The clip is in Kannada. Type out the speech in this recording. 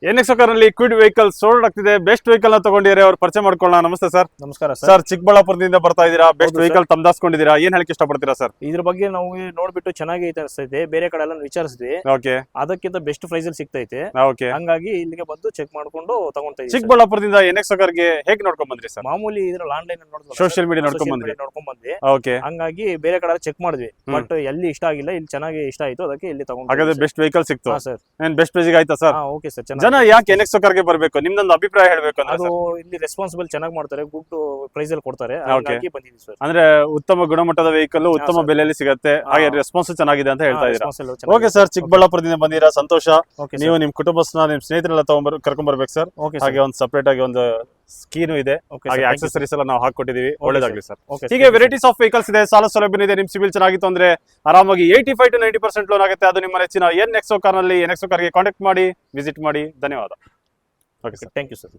ಎನ್ಎಕ್ಸ್ ನಲ್ಲಿ ಕ್ವಿಡ್ ವೆಹಿಕಲ್ ಸೋಲ್ಡ್ ಆಗ್ತಿದೆ. ಬೆಸ್ಟ್ ವೆಹಿಕಲ್ ನ ತಗೊಂಡಿದ್ದಾರೆ, ಅವ್ರು ಪರಿಚಯ ಮಾಡ್ಕೊಳ್ಳೋಣ. ನಮಸ್ತೆ ಸರ್. ನಮಸ್ಕಾರ ಸರ್, ಚಿಕ್ಕಬಳ್ಳಾಪುರದಿಂದ ಬರ್ತಾ ಇದೀರಾ, ಬೆಸ್ಟ್ ವೆಹಿಕಲ್ ತಮ್ದಾಸ್ಕೊಂಡಿದ್ದೀರಾ, ಏನ್ ಹೇಳಕ್ ಇಷ್ಟಪಡ್ತೀರಾ ಸರ್? ಇದ್ರ ಬಗ್ಗೆ ನಾವು ನೋಡ್ಬಿಟ್ಟು ಚೆನ್ನಾಗಿ ಅನಿಸ್ತೈತೆ. ಬೇರೆ ಕಡೆ ಎಲ್ಲ ವಿಚಾರಿಸಿದ್ವಿ, ಓಕೆ, ಅದಕ್ಕಿಂತ ಬೆಸ್ಟ್ ಪ್ರೈಸ್ ಅಲ್ಲಿ ಸಿಗ್ತೈತೆ. ಓಕೆ, ಹಂಗಾಗಿ ಇಲ್ಲಿಗೆ ಬಂದು ಚೆಕ್ ಮಾಡ್ಕೊಂಡು ತಗೊಂತ ಇದೀವಿ. ಚಿಕ್ಕಬಳ್ಳಾಪುರದಿಂದ ಎನ್ಎಕ್ಸ್ ಗೆ ಹೇಗೆ ನೋಡ್ಕೊಂಡ್ ಬಂದ್ರಿ ಸರ್? ಮಾಮೂಲಿ ಇದ್ರಲ್ಲಿ ಆನ್ಲೈನ್ ನೋಡಿದ್ವಿ, ಸೋಷಿಯಲ್ ಮೀಡಿಯಾ ನೋಡ್ಕೊಂಡ್ ಬಂದ್ವಿ. ಓಕೆ, ಹಂಗಾಗಿ ಬೇರೆ ಕಡೆ ಚೆಕ್ ಮಾಡಿದ್ವಿ, ಬಟ್ ಎಲ್ಲಿ ಇಷ್ಟ ಆಗಿಲ್ಲ, ಇಲ್ಲಿ ಚೆನ್ನಾಗಿ ಇಷ್ಟ ಆಯ್ತು, ಅದಕ್ಕೆ ಇಲ್ಲಿ ತಗೊಂಡು. ಹಾಗಾದ್ರೆ ಬೆಸ್ಟ್ ವೆಹಿಕಲ್ ಸಿಕ್ತು ಸರ್. ಏನ್ ಬೆಸ್ಟ್ ಪ್ರೈಸ್ ಆಯ್ತಾ ಸರ್? Okay sir. ಜನ ಯಾಕೆ ಎನ್ಎಕ್ಸ್ ಗೆ ಬರ್ಬೇಕು? ನಿಮ್ದೊಂದು ಅಭಿಪ್ರಾಯ ಹೇಳ್ಬೇಕು ಅಂದ್ರೆ ಅದು ಇಲ್ಲಿ ರೆಸ್ಪಾನ್ಸಿಬಲ್ ಚೆನ್ನಾಗಿ ಮಾಡ್ತಾರೆ, ಗುಡ್ ಪ್ರೈಸ್ ಅಲ್ಲಿ ಕೊಡ್ತಾರೆ, ಹಾಗಾಗಿ ಬಂದಿದ್ದೀವಿ ಸರ್. ಅಂದ್ರೆ ಉತ್ತಮ ಗುಣಮಟ್ಟದ ವೆಹಿಕಲ್ ಉತ್ತಮ ಬೆಲೆಯಲ್ಲಿ ಸಿಗುತ್ತೆ, ಹಾಗೆ ರೆಸ್ಪಾನ್ಸ್ ಚೆನ್ನಾಗಿದೆ ಅಂತ ಹೇಳ್ತಾ ಇದ್ದೀರಾ. ಓಕೆ ಸರ್, ಚಿಕ್ಕಬಳ್ಳಾಪುರದಿಂದ ಬಂದಿರಾ, ಸಂತೋಷ. ನೀವು ನಿಮ್ ಕುಟುಂಬಸ್ಥನ ನಿಮ್ ಸ್ನೇಹಿತರೆಲ್ಲ ಕರ್ಕೊಂಡ್ ಬರ್ಬೇಕು ಸರ್. ಹಾಗೆ ಒಂದು ಸಪರೇಟ್ ಆಗಿ ಒಂದು ಸ್ಕೀನು ಇದೆ, ಹಾಗೆ ಆಕ್ಸೆಸರೀಸ್ ಎಲ್ಲ ನಾವು ಹಾಕೊಟ್ಟಿದೀವಿ. ಒಳ್ಳೇದಾಗ್ಲಿ ಸರ್. ಹೀಗೆ ವೆರೈಟೀಸ್ ಆಫ್ ವೆಹಿಕಲ್ಸ್ ಇದೆ, ಸಾಲ ಸೌಲಭ್ಯ ಇದೆ. ನಿಮ್ ಸಿವಿಲ್ ಚೆನ್ನಾಗಿತ್ತು ಅಂದ್ರೆ ಆರಾಮಾಗಿ 85 to 90% ಲೋನ್ ಆಗುತ್ತೆ. ಅದು ನಿಮ್ಮ ನೆಚ್ಚಿನ ಎನ್ಎಕ್ಸ್ ನಲ್ಲಿ ಎನ್ಎಕ್ಸ್ ಕಾರ್ಗೆ ಕಾಂಟ್ಯಾಕ್ಟ್ ಮಾಡಿ, ವಿಸಿಟ್ ಮಾಡಿ. ಧನ್ಯವಾದ. Okay sir, thank you sir.